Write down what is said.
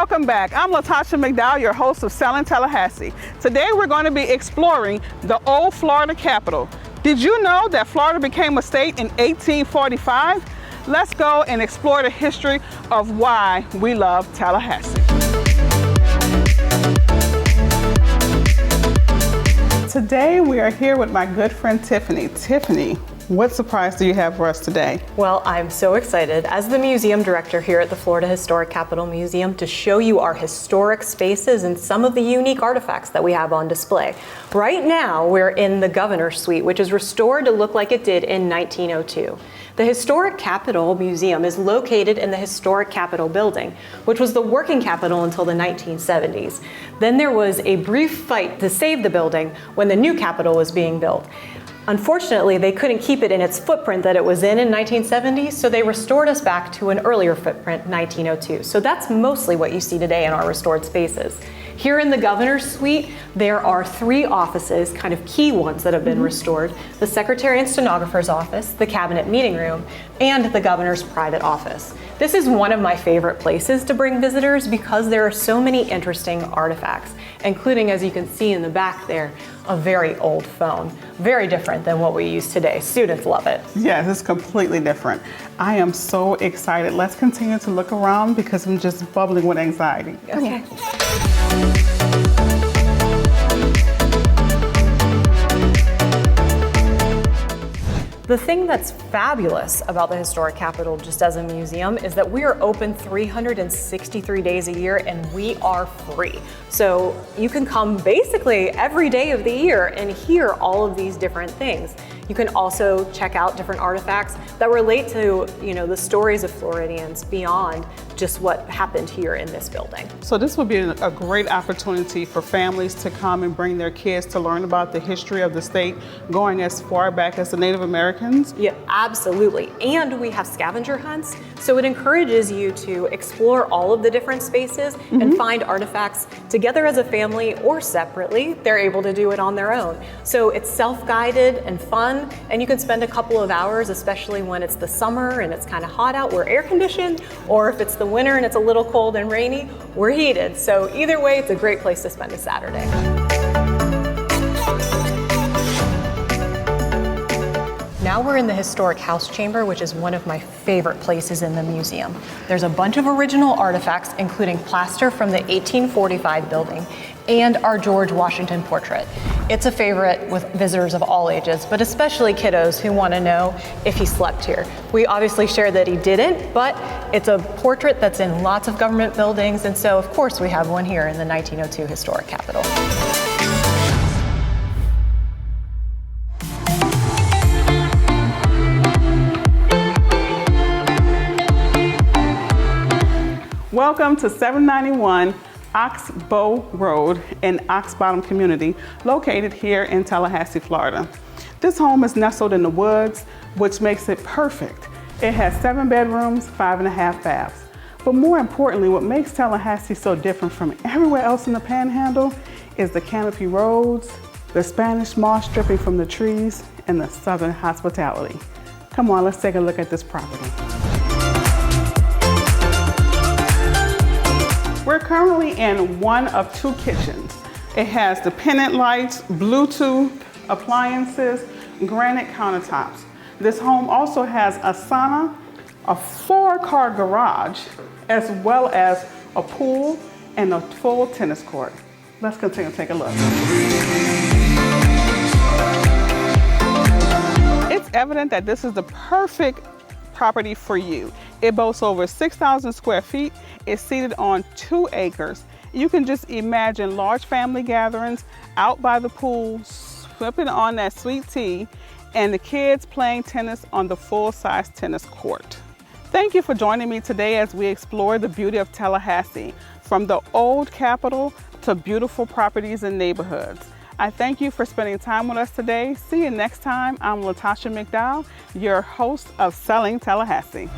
Welcome back. I'm Latasha McDowell, your host of Selling Tallahassee. Today we're going to be exploring the old Florida Capitol. Did you know that Florida became a state in 1845? Let's go and explore the history of why we love Tallahassee. Today we are here with my good friend Tiffany. Tiffany, what surprise do you have for us today? Well, I'm so excited as the museum director here at the Florida Historic Capitol Museum to show you our historic spaces and some of the unique artifacts that we have on display. Right now, we're in the Governor's Suite, which is restored to look like it did in 1902. The Historic Capitol Museum is located in the Historic Capitol Building, which was the working Capitol until the 1970s. Then there was a brief fight to save the building when the new Capitol was being built. Unfortunately, they couldn't keep it in its footprint that it was in 1970, so they restored us back to an earlier footprint, 1902. So that's mostly what you see today in our restored spaces. Here in the Governor's Suite, there are 3 offices, kind of key ones that have been restored: the Secretary and Stenographer's office, the Cabinet Meeting Room, and the Governor's private office. This is one of my favorite places to bring visitors because there are so many interesting artifacts, including, as you can see in the back there, a very old phone. Very different than what we use today. Students love it. Yes, it's completely different. I am so excited. Let's continue to look around because I'm just bubbling with anxiety. Okay. The thing that's fabulous about the Historic Capitol just as a museum is that we are open 363 days a year and we are free. So you can come basically every day of the year and hear all of these different things. You can also check out different artifacts that relate to, the stories of Floridians beyond just what happened here in this building. So this would be a great opportunity for families to come and bring their kids to learn about the history of the state going as far back as the Native Americans? Yeah, absolutely. And we have scavenger hunts, so it encourages you to explore all of the different spaces and find artifacts together as a family or separately. They're able to do it on their own. So it's self-guided and fun, and you can spend a couple of hours, especially when it's the summer and it's kind of hot out, we're air conditioned, or if it's the winter and it's a little cold and rainy, we're heated. So either way, it's a great place to spend a Saturday. Now we're in the Historic House Chamber, which is one of my favorite places in the museum. There's a bunch of original artifacts, including plaster from the 1845 building and our George Washington portrait. It's a favorite with visitors of all ages, but especially kiddos who want to know if he slept here. We obviously share that he didn't, but it's a portrait that's in lots of government buildings, and so of course we have one here in the 1902 Historic Capitol. Welcome to 791 Oxbow Road in Ox Bottom community, located here in Tallahassee, Florida. This home is nestled in the woods, which makes it perfect. It has 7 bedrooms, 5.5 baths. But more importantly, what makes Tallahassee so different from everywhere else in the Panhandle is the canopy roads, the Spanish moss dripping from the trees, and the Southern hospitality. Come on, let's take a look at this property. We're currently in one of 2 kitchens. It has the pendant lights, Bluetooth appliances, granite countertops. This home also has a sauna, a 4-car garage, as well as a pool and a full tennis court. Let's continue to take a look. It's evident that this is the perfect property for you. It boasts over 6,000 square feet. It's seated on 2 acres. You can just imagine large family gatherings out by the pool, sipping on that sweet tea, and the kids playing tennis on the full-size tennis court. Thank you for joining me today as we explore the beauty of Tallahassee, from the old Capitol to beautiful properties and neighborhoods. I thank you for spending time with us today. See you next time. I'm Latasha McDowell, your host of Selling Tallahassee.